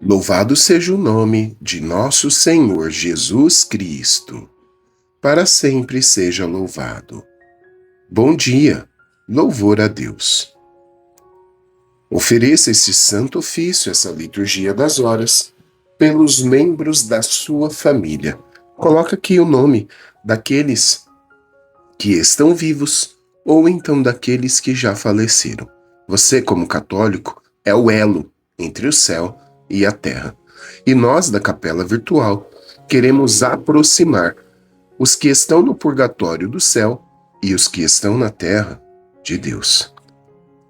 Louvado seja o nome de nosso Senhor Jesus Cristo. Para sempre seja louvado. Bom dia, louvor a Deus. Ofereça esse santo ofício, essa liturgia das horas, pelos membros da sua família. Coloca aqui o nome daqueles que estão vivos ou então daqueles que já faleceram. Você, como católico, é o elo entre o céu e a terra. E nós, da Capela Virtual, queremos aproximar os que estão no purgatório do céu e os que estão na terra de Deus.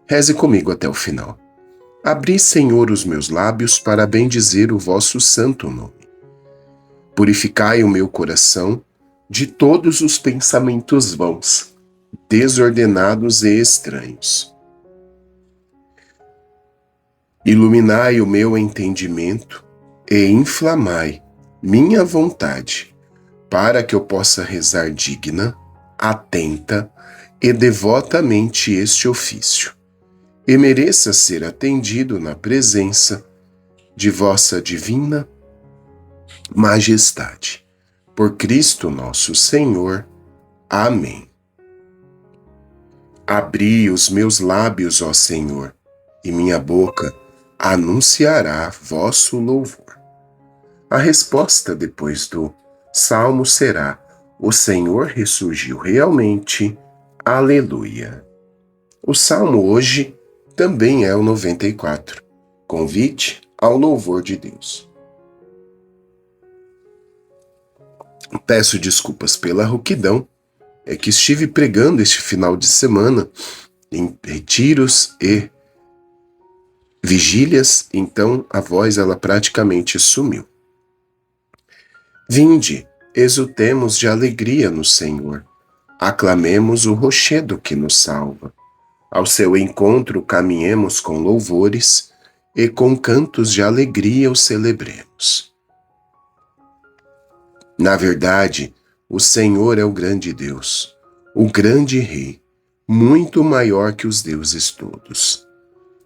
Reze comigo até o final. Abri, Senhor, os meus lábios para bendizer o vosso santo nome. Purificai o meu coração de todos os pensamentos vãos, desordenados e estranhos. Iluminai o meu entendimento e inflamai minha vontade, para que eu possa rezar digna, atenta e devotamente este ofício, e mereça ser atendido na presença de vossa divina majestade. Por Cristo nosso Senhor. Amém. Abri os meus lábios, ó Senhor, e minha boca anunciará vosso louvor. A resposta depois do salmo será: o Senhor ressurgiu realmente. Aleluia. O salmo hoje também é o 94. Convite ao louvor de Deus. Peço desculpas pela rouquidão, é que estive pregando este final de semana em retiros e vigílias, então a voz ela praticamente sumiu. Vinde, exultemos de alegria no Senhor, aclamemos o rochedo que nos salva. Ao seu encontro caminhemos com louvores e com cantos de alegria o celebremos. Na verdade, o Senhor é o grande Deus, o grande Rei, muito maior que os deuses todos.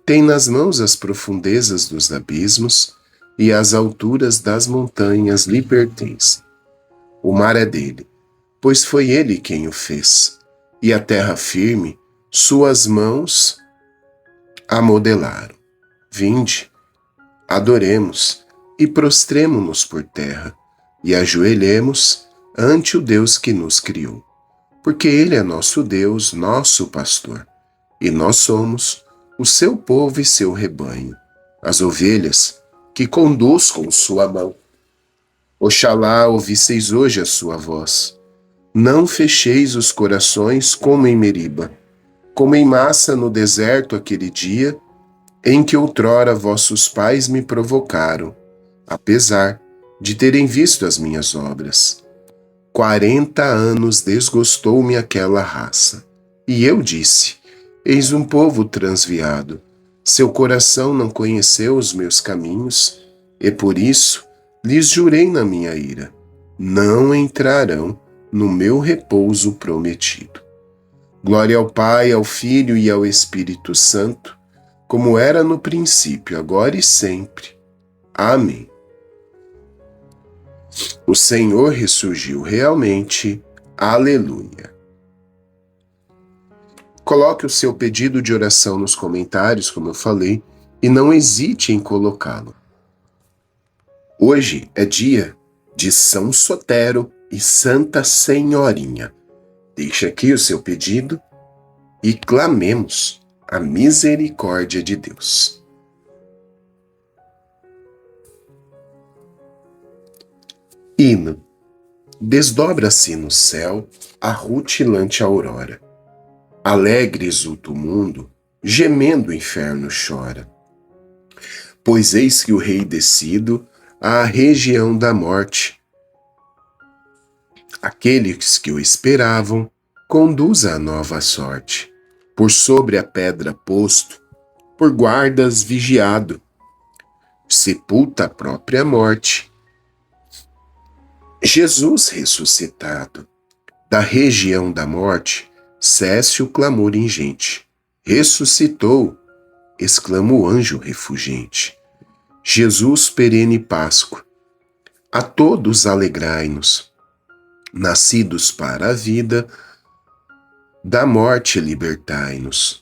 Tem nas mãos as profundezas dos abismos e as alturas das montanhas lhe pertencem. O mar é dele, pois foi ele quem o fez, e a terra firme, suas mãos a modelaram. Vinde, adoremos e prostremo-nos por terra, e ajoelhemos ante o Deus que nos criou, porque ele é nosso Deus, nosso pastor, e nós somos o seu povo e seu rebanho, as ovelhas que conduz com sua mão. Oxalá ouvisseis hoje a sua voz. Não fecheis os corações como em Meriba, como em Massa no deserto aquele dia, em que outrora vossos pais me provocaram, apesar de terem visto as minhas obras. 40 anos desgostou-me aquela raça. E eu disse: eis um povo transviado. Seu coração não conheceu os meus caminhos, e por isso lhes jurei na minha ira: não entrarão no meu repouso prometido. Glória ao Pai, ao Filho e ao Espírito Santo, como era no princípio, agora e sempre. Amém. O Senhor ressurgiu realmente. Aleluia. Coloque o seu pedido de oração nos comentários, como eu falei, e não hesite em colocá-lo. Hoje é dia de São Sotero e Santa Senhorinha. Deixe aqui o seu pedido e clamemos a misericórdia de Deus. Hino. Desdobra-se no céu a rutilante aurora. Alegre exulta o mundo, gemendo o inferno chora. Pois eis que o rei descido à região da morte. Aqueles que o esperavam, conduz à nova sorte. Por sobre a pedra posto, por guardas vigiado, sepulta a própria morte. Jesus ressuscitado, da região da morte, cesse o clamor ingente. Ressuscitou, exclama o anjo refulgente. Jesus perene Páscoa, a todos alegrai-nos, nascidos para a vida, da morte libertai-nos.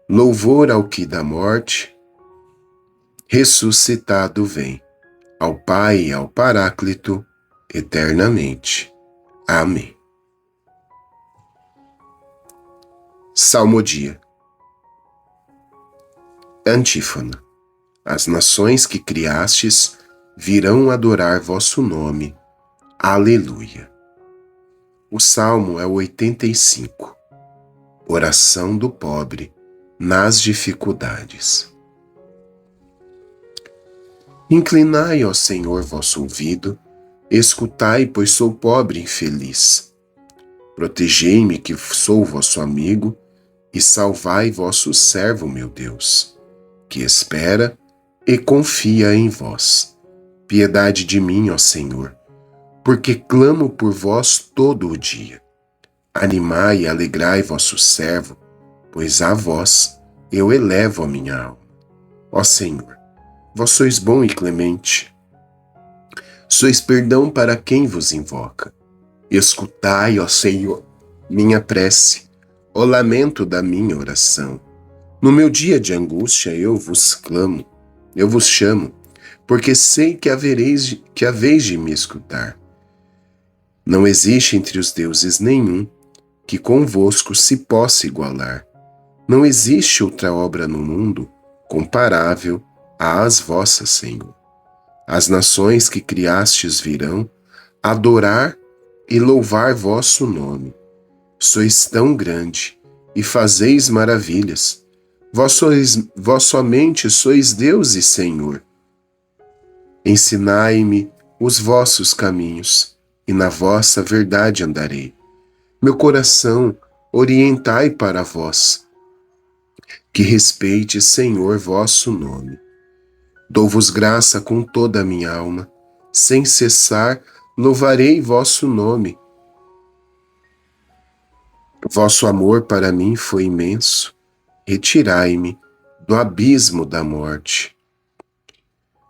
Louvor ao que da morte, ressuscitado vem, ao Pai e ao Paráclito, eternamente. Amém. Salmodia. Antífona. As nações que criastes virão adorar vosso nome. Aleluia. O salmo é o 85. Oração do pobre nas dificuldades. Inclinai, ó Senhor, vosso ouvido, escutai, pois sou pobre e infeliz. Protegei-me, que sou vosso amigo, e salvai vosso servo, meu Deus, que espera e confia em vós. Piedade de mim, ó Senhor, porque clamo por vós todo o dia. Animai e alegrai vosso servo, pois a vós eu elevo a minha alma. Ó Senhor, vós sois bom e clemente, sois perdão para quem vos invoca. Escutai, ó Senhor, minha prece, o lamento da minha oração. No meu dia de angústia eu vos clamo, eu vos chamo, porque sei que haveis de me escutar. Não existe entre os deuses nenhum que convosco se possa igualar. Não existe outra obra no mundo comparável às vossas, Senhor. As nações que criastes virão adorar e louvar vosso nome. Sois tão grande e fazeis maravilhas. Vós somente sois Deus e Senhor. Ensinai-me os vossos caminhos, e na vossa verdade andarei. Meu coração orientai para vós, que respeite, Senhor, vosso nome. Dou-vos graça com toda a minha alma, sem cessar louvarei vosso nome. Vosso amor para mim foi imenso, retirai-me do abismo da morte.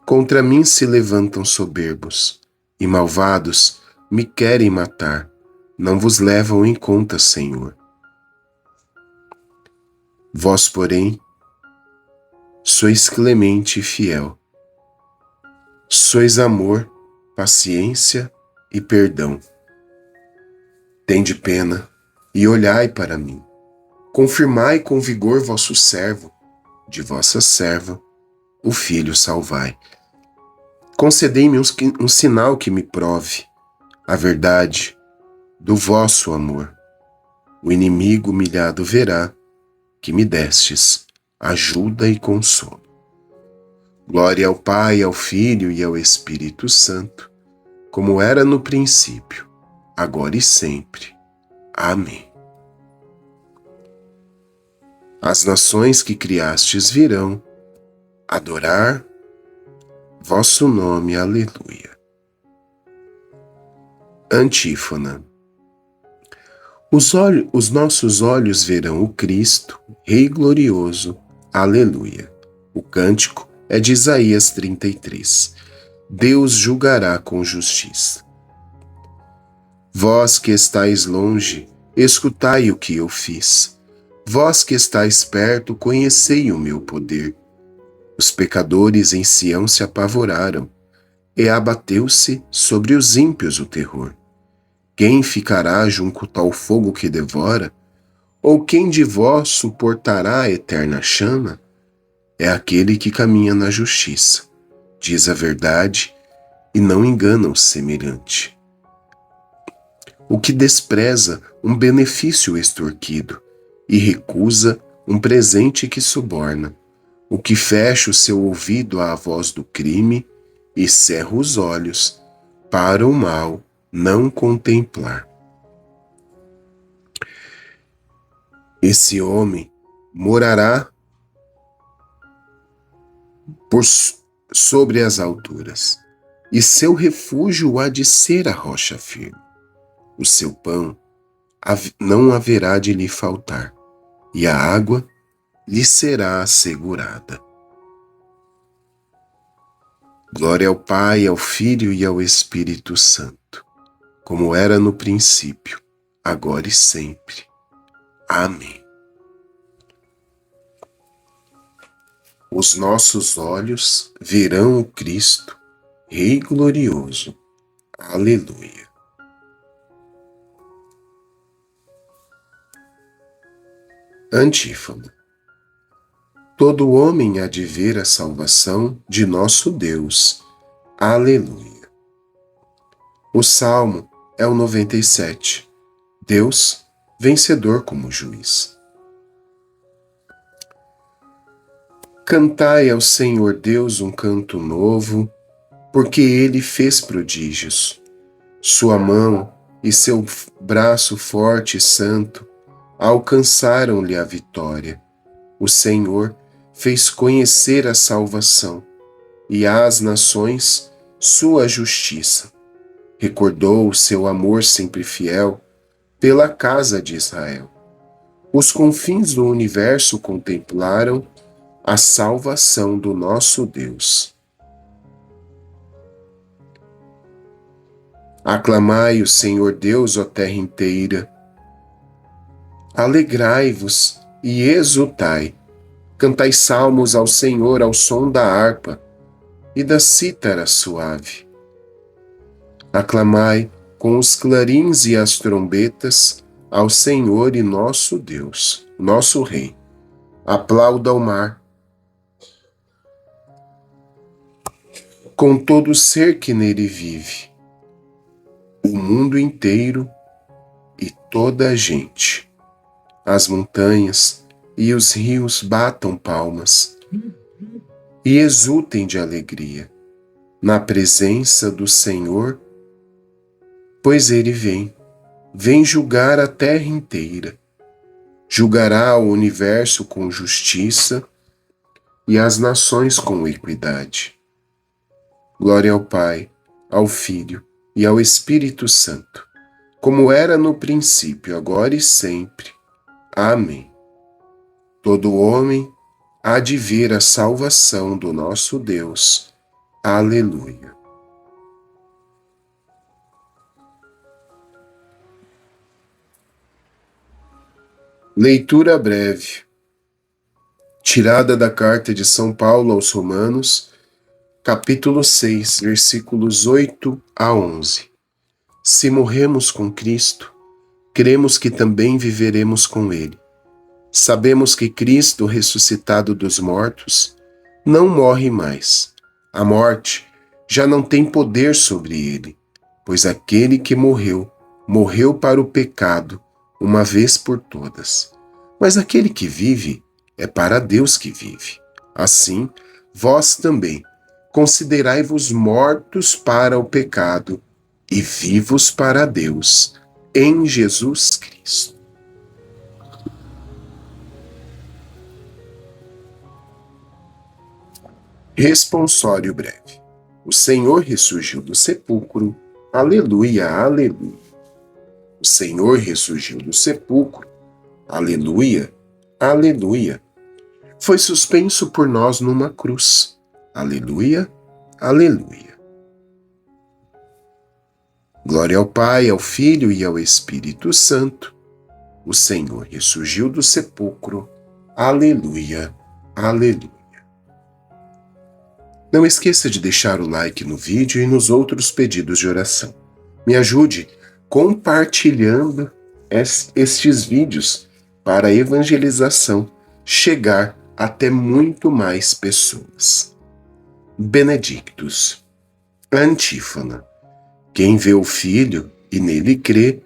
Contra mim se levantam soberbos, e malvados me querem matar. Não vos levam em conta, Senhor. Vós, porém, sois clemente e fiel. Sois amor, paciência e perdão. Tende pena e olhai para mim. Confirmai com vigor vosso servo, de vossa serva, o filho salvai. Concedei-me um sinal que me prove a verdade do vosso amor. O inimigo humilhado verá que me destes ajuda e consolo. Glória ao Pai, ao Filho e ao Espírito Santo, como era no princípio, agora e sempre. Amém. As nações que criastes virão adorar vosso nome. Aleluia. Antífona. Os nossos olhos verão o Cristo, Rei glorioso. Aleluia. O cântico é de Isaías 33. Deus julgará com justiça. Vós que estáis longe, escutai o que eu fiz. Vós que estáis perto, conhecei o meu poder. Os pecadores em Sião se apavoraram, e abateu-se sobre os ímpios o terror. Quem ficará junto ao fogo que devora? Ou quem de vós suportará a eterna chama? É aquele que caminha na justiça, diz a verdade e não engana o semelhante. O que despreza um benefício extorquido e recusa um presente que suborna. O que fecha o seu ouvido à voz do crime e cerra os olhos para o mal não contemplar. Esse homem morará sobre as alturas, e seu refúgio há de ser a rocha firme. O seu pão não haverá de lhe faltar, e a água lhe será assegurada. Glória ao Pai, ao Filho e ao Espírito Santo, como era no princípio, agora e sempre. Amém. Os nossos olhos verão o Cristo, Rei glorioso. Aleluia. Antífona. Todo homem há de ver a salvação de nosso Deus. Aleluia. O Salmo é o 97. Deus, vencedor como juiz. Cantai ao Senhor Deus um canto novo, porque Ele fez prodígios. Sua mão e seu braço forte e santo alcançaram-lhe a vitória. O Senhor fez conhecer a salvação, e às nações sua justiça. Recordou o seu amor sempre fiel pela casa de Israel. Os confins do universo contemplaram a salvação do nosso Deus. Aclamai o Senhor Deus, ó terra inteira. Alegrai-vos e exultai. Cantai salmos ao Senhor ao som da harpa e da cítara suave. Aclamai com os clarins e as trombetas ao Senhor e nosso Deus, nosso Rei. Aplauda o mar, com todo ser que nele vive, o mundo inteiro e toda a gente. As montanhas e os rios batam palmas e exultem de alegria na presença do Senhor, pois Ele vem julgar a terra inteira. Julgará o universo com justiça e as nações com equidade. Glória ao Pai, ao Filho e ao Espírito Santo, como era no princípio, agora e sempre. Amém. Todo homem há de ver a salvação do nosso Deus. Aleluia. Leitura breve, tirada da carta de São Paulo aos Romanos, capítulo 6, versículos 8 a 11. Se morremos com Cristo, cremos que também viveremos com Ele. Sabemos que Cristo, ressuscitado dos mortos, não morre mais. A morte já não tem poder sobre ele, pois aquele que morreu, morreu para o pecado, uma vez por todas. Mas aquele que vive, é para Deus que vive. Assim, vós também, considerai-vos mortos para o pecado e vivos para Deus, em Jesus Cristo. Responsório breve. O Senhor ressurgiu do sepulcro. Aleluia, aleluia. O Senhor ressurgiu do sepulcro. Aleluia, aleluia. Foi suspenso por nós numa cruz. Aleluia, aleluia. Glória ao Pai, ao Filho e ao Espírito Santo. O Senhor ressurgiu do sepulcro. Aleluia, aleluia. Não esqueça de deixar o like no vídeo e nos outros pedidos de oração. Me ajude compartilhando estes vídeos para a evangelização chegar até muito mais pessoas. Benedictus. Antífona. Quem vê o Filho e nele crê,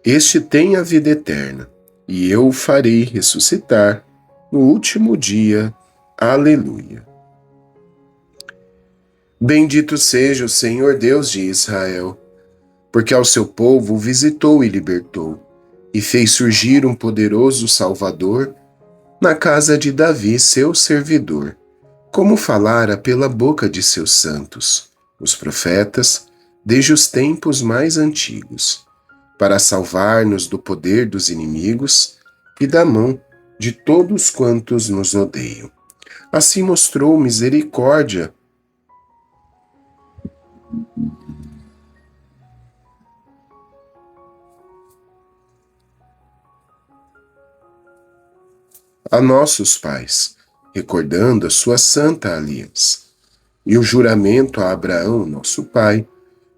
este tem a vida eterna, e eu o farei ressuscitar no último dia. Aleluia. Bendito seja o Senhor Deus de Israel, porque ao seu povo o visitou e libertou, e fez surgir um poderoso Salvador na casa de Davi, seu servidor, como falara pela boca de seus santos, os profetas, desde os tempos mais antigos, para salvar-nos do poder dos inimigos e da mão de todos quantos nos odeiam. Assim mostrou misericórdia a nossos pais, recordando a sua santa aliança, e o juramento a Abraão, nosso pai,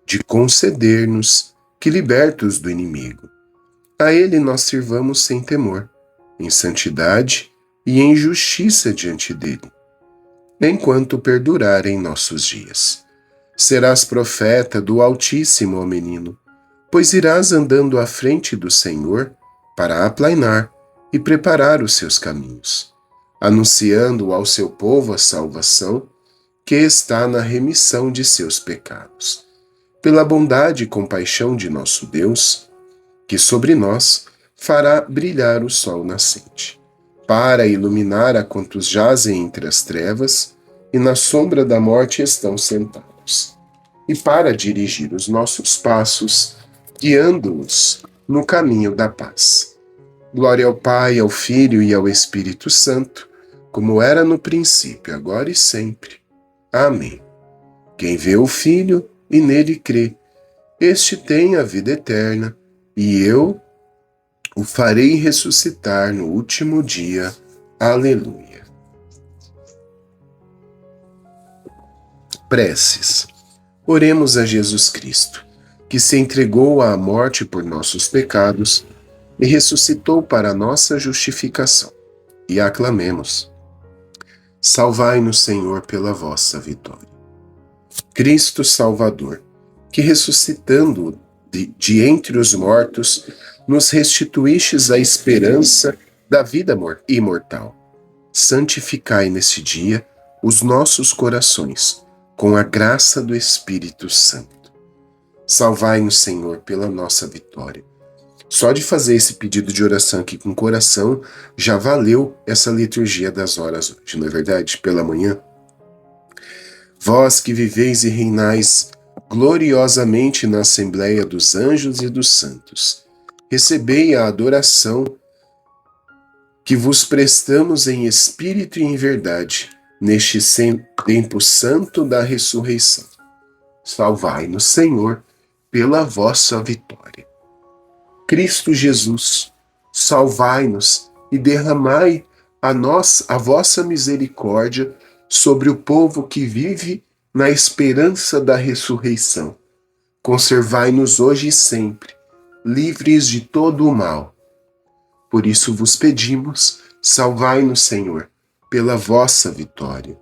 de conceder-nos que, libertos do inimigo, a ele nós sirvamos sem temor, em santidade e em justiça diante dele, enquanto perdurarem nossos dias. Serás profeta do Altíssimo, ó menino, pois irás andando à frente do Senhor para aplainar e preparar os seus caminhos, anunciando ao seu povo a salvação que está na remissão de seus pecados. Pela bondade e compaixão de nosso Deus, que sobre nós fará brilhar o sol nascente, para iluminar a quantos jazem entre as trevas e na sombra da morte estão sentados, e para dirigir os nossos passos, guiando-os no caminho da paz. Glória ao Pai, ao Filho e ao Espírito Santo, como era no princípio, agora e sempre. Amém. Quem vê o Filho e nele crê, este tem a vida eterna, e eu o farei ressuscitar no último dia. Aleluia. Preces. Oremos a Jesus Cristo, que se entregou à morte por nossos pecados e ressuscitou para a nossa justificação. E aclamemos: salvai-nos, Senhor, pela vossa vitória. Cristo Salvador, que ressuscitando de entre os mortos, nos restituístes a esperança da vida imortal. Santificai nesse dia os nossos corações, com a graça do Espírito Santo. Salvai-nos, Senhor, pela nossa vitória. Só de fazer esse pedido de oração aqui com o coração, já valeu essa liturgia das horas hoje, não é verdade? Pela manhã. Vós que viveis e reinais gloriosamente na Assembleia dos Anjos e dos Santos, recebei a adoração que vos prestamos em espírito e em verdade, neste tempo santo da ressurreição. Salvai-nos, Senhor, pela vossa vitória. Cristo Jesus, salvai-nos e derramai a vossa misericórdia sobre o povo que vive na esperança da ressurreição. Conservai-nos hoje e sempre, livres de todo o mal. Por isso vos pedimos, salvai-nos, Senhor, pela vossa vitória.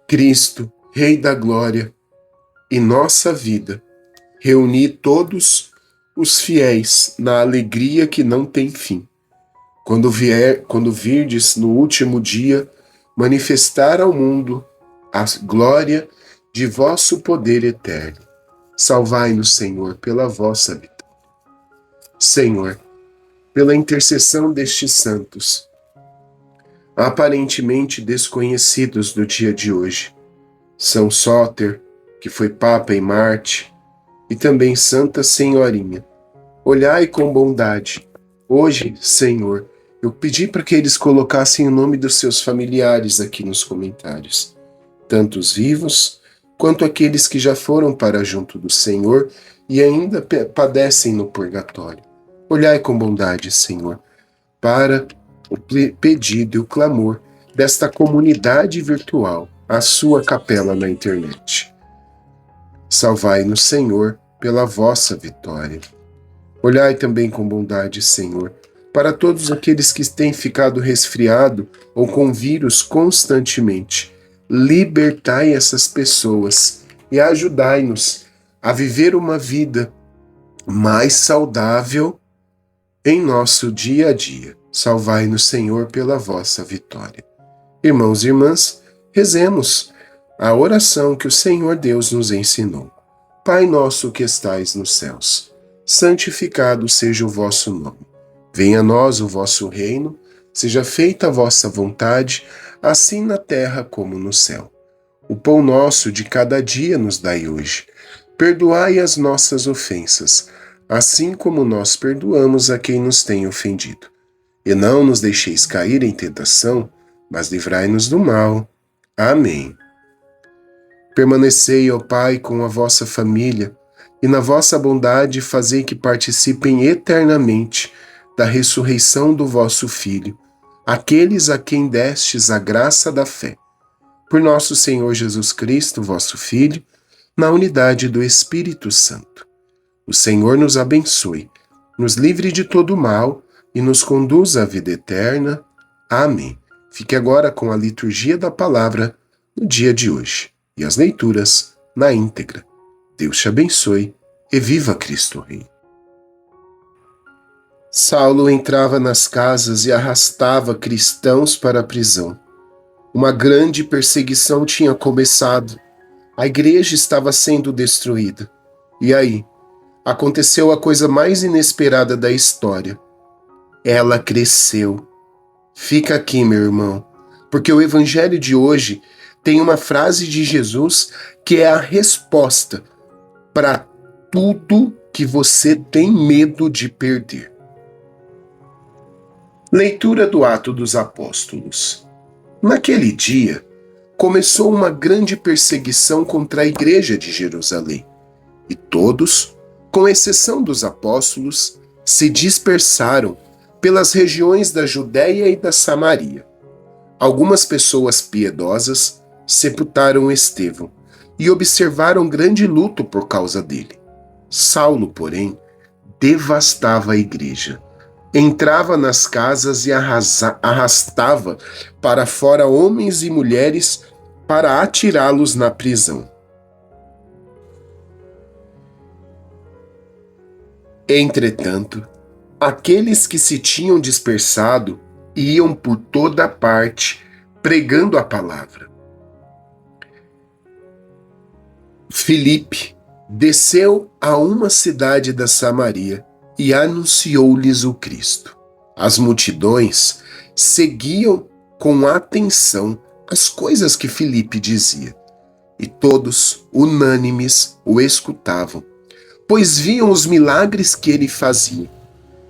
Cristo, Rei da Glória e nossa vida, reuni todos os fiéis na alegria que não tem fim. Quando virdes no último dia manifestar ao mundo a glória de vosso poder eterno. Salvai-nos, Senhor, pela vossa vitória. Senhor, pela intercessão destes santos, aparentemente desconhecidos do dia de hoje, São Sóter, que foi Papa em Marte, e também Santa Senhorinha, olhai com bondade. Hoje, Senhor, eu pedi para que eles colocassem o nome dos seus familiares aqui nos comentários, tanto os vivos, quanto aqueles que já foram para junto do Senhor e ainda padecem no purgatório. Olhai com bondade, Senhor, para o pedido e o clamor desta comunidade virtual, a sua capela na internet. Salvai-nos, Senhor, pela vossa vitória. Olhai também com bondade, Senhor, para todos aqueles que têm ficado resfriado ou com vírus constantemente. Libertai essas pessoas e ajudai-nos a viver uma vida mais saudável em nosso dia a dia. Salvai-nos, Senhor, pela vossa vitória. Irmãos e irmãs, rezemos a oração que o Senhor Deus nos ensinou. Pai nosso que estais nos céus, santificado seja o vosso nome. Venha a nós o vosso reino, seja feita a vossa vontade, assim na terra como no céu. O pão nosso de cada dia nos dai hoje. Perdoai as nossas ofensas, assim como nós perdoamos a quem nos tem ofendido. E não nos deixeis cair em tentação, mas livrai-nos do mal. Amém. Permanecei, ó Pai, com a vossa família, e na vossa bondade fazei que participem eternamente da ressurreição do vosso Filho, aqueles a quem destes a graça da fé. Por nosso Senhor Jesus Cristo, vosso Filho, na unidade do Espírito Santo. O Senhor nos abençoe, nos livre de todo mal e nos conduza à vida eterna. Amém. Fique agora com a liturgia da palavra no dia de hoje e as leituras na íntegra. Deus te abençoe e viva Cristo Rei. Saulo entrava nas casas e arrastava cristãos para a prisão. Uma grande perseguição tinha começado. A igreja estava sendo destruída. E aí, aconteceu a coisa mais inesperada da história. Ela cresceu. Fica aqui, meu irmão, porque o evangelho de hoje tem uma frase de Jesus que é a resposta para tudo que você tem medo de perder. Leitura do Atos dos Apóstolos. Naquele dia, começou uma grande perseguição contra a igreja de Jerusalém, e todos, com exceção dos apóstolos, se dispersaram pelas regiões da Judéia e da Samaria. Algumas pessoas piedosas sepultaram Estevão e observaram grande luto por causa dele. Saulo, porém, devastava a igreja. Entrava nas casas e arrastava para fora homens e mulheres para atirá-los na prisão. Entretanto, aqueles que se tinham dispersado iam por toda parte pregando a palavra. Filipe desceu a uma cidade da Samaria e anunciou-lhes o Cristo. As multidões seguiam com atenção as coisas que Filipe dizia, e todos, unânimes, o escutavam, pois viam os milagres que ele fazia.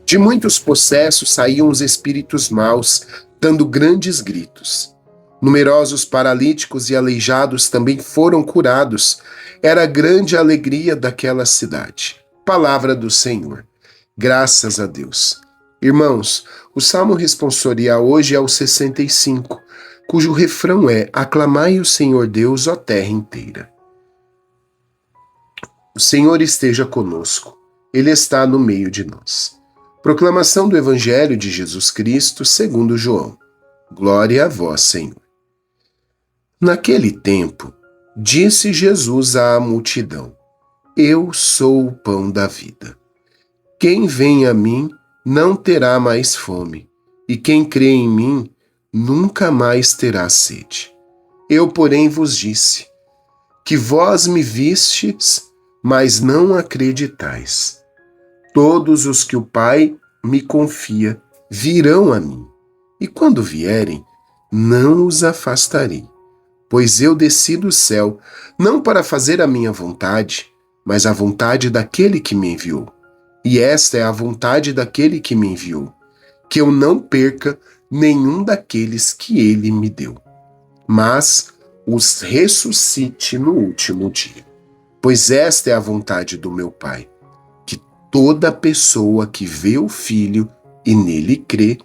De muitos possessos saíam os espíritos maus, dando grandes gritos. Numerosos paralíticos e aleijados também foram curados. Era grande a alegria daquela cidade. Palavra do Senhor. Graças a Deus. Irmãos, o Salmo responsorial hoje é o 65, cujo refrão é: aclamai o Senhor Deus, ó terra inteira. O Senhor esteja conosco, Ele está no meio de nós. Proclamação do Evangelho de Jesus Cristo segundo João. Glória a vós, Senhor. Naquele tempo, disse Jesus à multidão: Eu sou o pão da vida. Quem vem a mim não terá mais fome, e quem crê em mim nunca mais terá sede. Eu, porém, vos disse que vós me vistes, mas não acreditais. Todos os que o Pai me confia virão a mim, e quando vierem, não os afastarei, pois eu desci do céu, não para fazer a minha vontade, mas a vontade daquele que me enviou. E esta é a vontade daquele que me enviou, que eu não perca nenhum daqueles que ele me deu, mas os ressuscite no último dia. Pois esta é a vontade do meu Pai, que toda pessoa que vê o Filho e nele crê,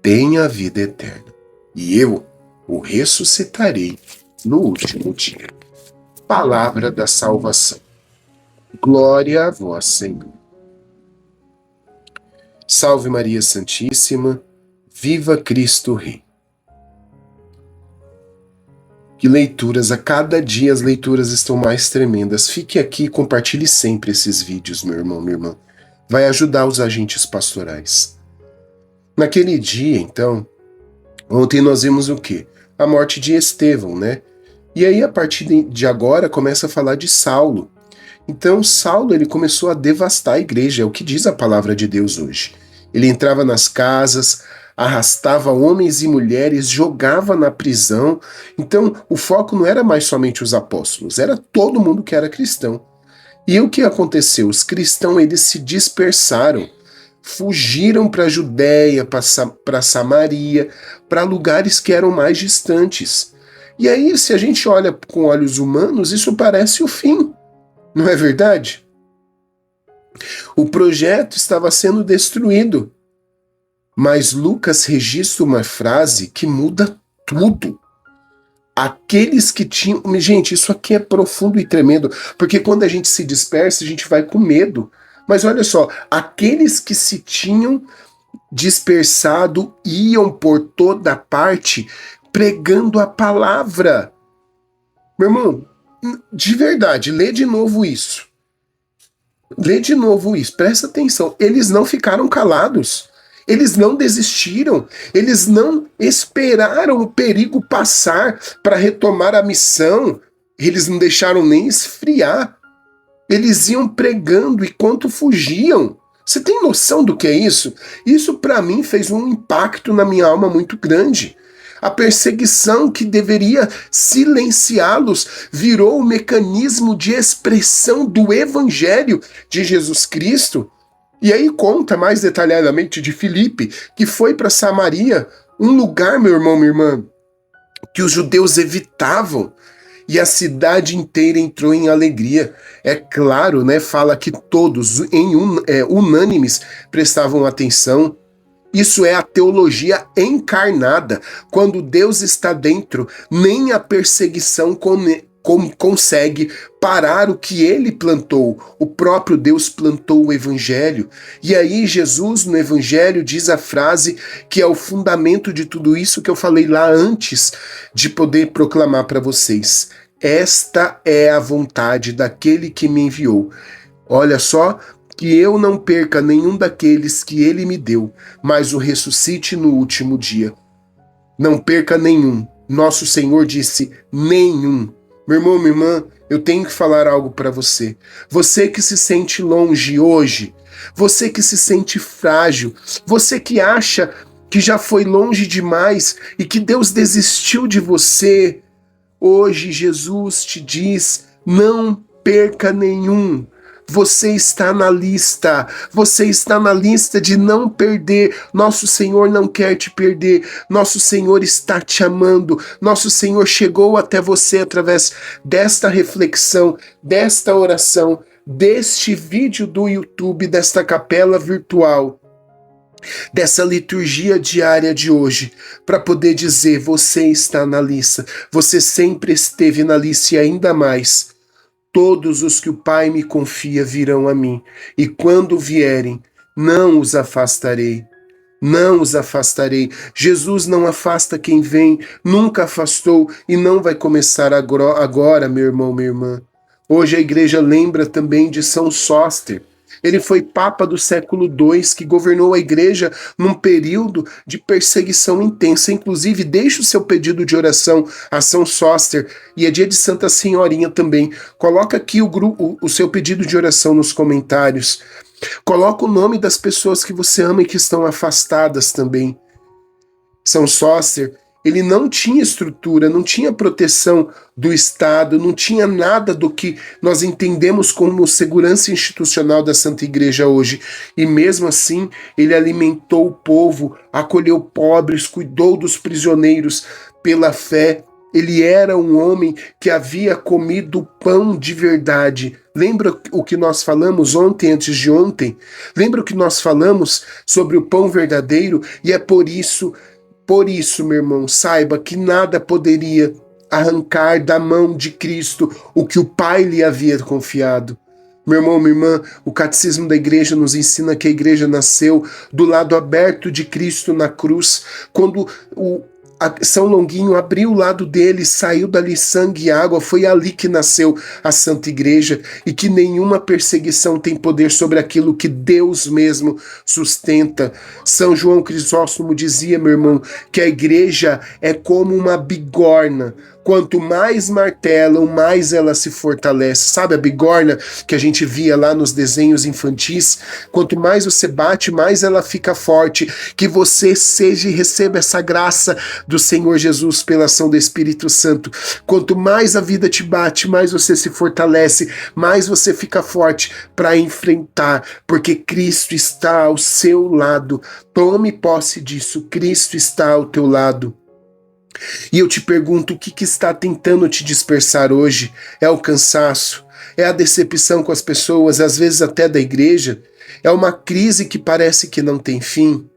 tenha a vida eterna, e eu o ressuscitarei no último dia. Palavra da salvação. Glória a vós, Senhor. Salve Maria Santíssima, viva Cristo Rei. Que leituras, a cada dia as leituras estão mais tremendas. Fique aqui e compartilhe sempre esses vídeos, meu irmão, minha irmã. Vai ajudar os agentes pastorais. Naquele dia, então, ontem nós vimos o quê? A morte de Estevão, né? E aí, a partir de agora, começa a falar de Saulo. Então, Saulo, ele começou a devastar a igreja, é o que diz a palavra de Deus hoje. Ele entrava nas casas, arrastava homens e mulheres, jogava na prisão. Então, o foco não era mais somente os apóstolos, era todo mundo que era cristão. E o que aconteceu? Os cristãos, eles se dispersaram, fugiram para a Judéia, para Samaria, para lugares que eram mais distantes. E aí, se a gente olha com olhos humanos, isso parece o fim, não é verdade? O projeto estava sendo destruído. Mas Lucas registra uma frase que muda tudo. Aqueles que tinham. Gente, isso aqui é profundo e tremendo, porque quando a gente se dispersa, a gente vai com medo. Mas olha só, aqueles que se tinham dispersado iam por toda parte pregando a palavra. Meu irmão, de verdade, lê de novo isso. Lê de novo isso, presta atenção. Eles não ficaram calados. Eles não desistiram, eles não esperaram o perigo passar para retomar a missão, eles não deixaram nem esfriar. Eles iam pregando enquanto fugiam. Você tem noção do que é isso? Isso para mim fez um impacto na minha alma muito grande. A perseguição que deveria silenciá-los virou o mecanismo de expressão do Evangelho de Jesus Cristo. E aí conta mais detalhadamente de Filipe, que foi para Samaria, um lugar, meu irmão, minha irmã, que os judeus evitavam, e a cidade inteira entrou em alegria. É claro, né? Fala que todos, unânimes, prestavam atenção. Isso é a teologia encarnada. Quando Deus está dentro, nem a perseguição consegue parar o que ele plantou. O próprio Deus plantou o evangelho. E aí Jesus no evangelho diz a frase que é o fundamento de tudo isso que eu falei lá antes de poder proclamar para vocês. Esta é a vontade daquele que me enviou. Olha só, que eu não perca nenhum daqueles que ele me deu, mas o ressuscite no último dia. Não perca nenhum. Nosso Senhor disse nenhum. Meu irmão, minha irmã, eu tenho que falar algo para você. Você que se sente longe hoje, você que se sente frágil, você que acha que já foi longe demais e que Deus desistiu de você, hoje Jesus te diz, não perca nenhum. Você está na lista, você está na lista de não perder. Nosso Senhor não quer te perder, nosso Senhor está te amando, nosso Senhor chegou até você através desta reflexão, desta oração, deste vídeo do YouTube, desta capela virtual, dessa liturgia diária de hoje, para poder dizer, você está na lista, você sempre esteve na lista e ainda mais. Todos os que o Pai me confia virão a mim, e quando vierem, não os afastarei. Não os afastarei. Jesus não afasta quem vem, nunca afastou e não vai começar agora, meu irmão, minha irmã. Hoje a igreja lembra também de São Sóster. Ele foi Papa do século II, que governou a igreja num período de perseguição intensa. Inclusive, deixe o seu pedido de oração a São Sóster, e é dia de Santa Senhorinha também. Coloca aqui o seu pedido de oração nos comentários. Coloca o nome das pessoas que você ama e que estão afastadas também. São Sóster, ele não tinha estrutura, não tinha proteção do Estado, não tinha nada do que nós entendemos como segurança institucional da Santa Igreja hoje. E mesmo assim, ele alimentou o povo, acolheu pobres, cuidou dos prisioneiros pela fé. Ele era um homem que havia comido pão de verdade. Lembra o que nós falamos ontem, antes de ontem? Lembra o que nós falamos sobre o pão verdadeiro? E é por isso, meu irmão, saiba que nada poderia arrancar da mão de Cristo o que o Pai lhe havia confiado. Meu irmão, minha irmã, o catecismo da igreja nos ensina que a igreja nasceu do lado aberto de Cristo na cruz, quando São Longuinho abriu o lado dele, saiu dali sangue e água, foi ali que nasceu a Santa Igreja, e que nenhuma perseguição tem poder sobre aquilo que Deus mesmo sustenta. São João Crisóstomo dizia, meu irmão, que a igreja é como uma bigorna. Quanto mais martelam, mais ela se fortalece. Sabe a bigorna que a gente via lá nos desenhos infantis? Quanto mais você bate, mais ela fica forte. Que você seja e receba essa graça do Senhor Jesus pela ação do Espírito Santo. Quanto mais a vida te bate, mais você se fortalece, mais você fica forte para enfrentar, porque Cristo está ao seu lado. Tome posse disso, Cristo está ao teu lado. E eu te pergunto, o que está tentando te dispersar hoje? É o cansaço? É a decepção com as pessoas, às vezes até da igreja? É uma crise que parece que não tem fim?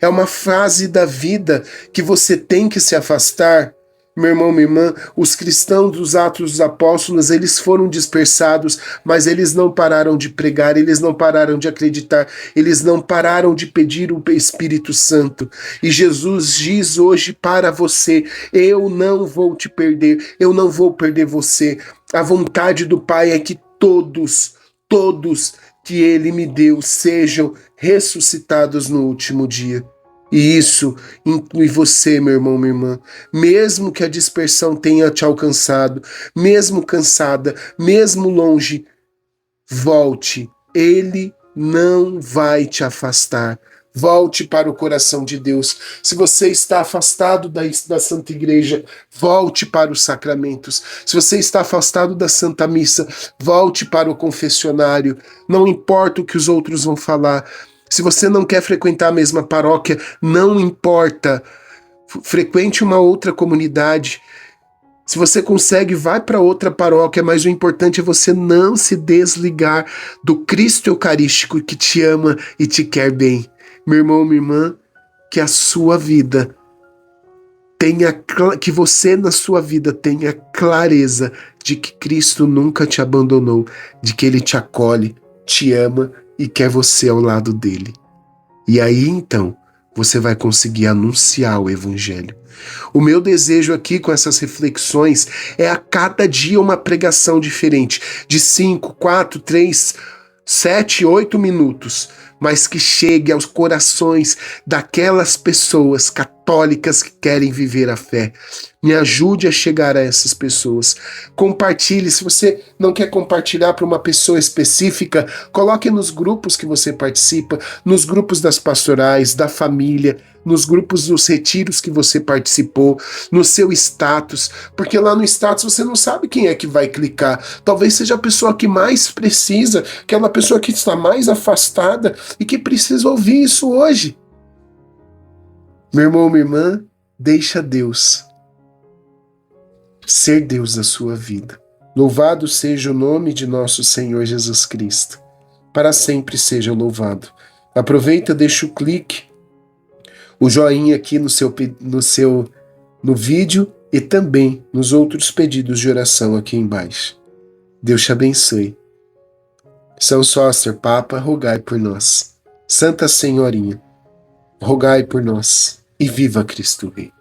É uma fase da vida que você tem que se afastar. Meu irmão, minha irmã, os cristãos dos Atos dos Apóstolos, eles foram dispersados, mas eles não pararam de pregar, eles não pararam de acreditar, eles não pararam de pedir o Espírito Santo. E Jesus diz hoje para você: eu não vou te perder, eu não vou perder você. A vontade do Pai é que todos que Ele me deu sejam ressuscitados no último dia. E isso inclui você, meu irmão, minha irmã. Mesmo que a dispersão tenha te alcançado, mesmo cansada, mesmo longe, volte. Ele não vai te afastar. Volte para o coração de Deus. Se você está afastado da Santa Igreja, volte para os sacramentos. Se você está afastado da Santa Missa, volte para o confessionário. Não importa o que os outros vão falar. Se você não quer frequentar a mesma paróquia, não importa. Frequente uma outra comunidade. Se você consegue, vai para outra paróquia, mas o importante é você não se desligar do Cristo Eucarístico que te ama e te quer bem. Meu irmão, minha irmã, que a sua vida que você na sua vida tenha clareza de que Cristo nunca te abandonou, de que Ele te acolhe, te ama e quer você ao lado dele. E aí, então, você vai conseguir anunciar o Evangelho. O meu desejo aqui com essas reflexões é a cada dia uma pregação diferente, de 5, 4, 3, 7, 8 minutos, mas que chegue aos corações daquelas pessoas católicas que querem viver a fé. Me ajude a chegar a essas pessoas. Compartilhe. Se você não quer compartilhar para uma pessoa específica, coloque nos grupos que você participa, nos grupos das pastorais, da família, nos grupos dos retiros que você participou, no seu status, porque lá no status você não sabe quem é que vai clicar. Talvez seja a pessoa que mais precisa, aquela pessoa que está mais afastada e que precisa ouvir isso hoje. Meu irmão, minha irmã, deixa Deus ser Deus da sua vida. Louvado seja o nome de nosso Senhor Jesus Cristo. Para sempre seja louvado. Aproveita, deixa o clique, o joinha aqui no vídeo e também nos outros pedidos de oração aqui embaixo. Deus te abençoe. São Sóster Papa, rogai por nós. Santa Senhorinha, rogai por nós. E viva Cristo Rei.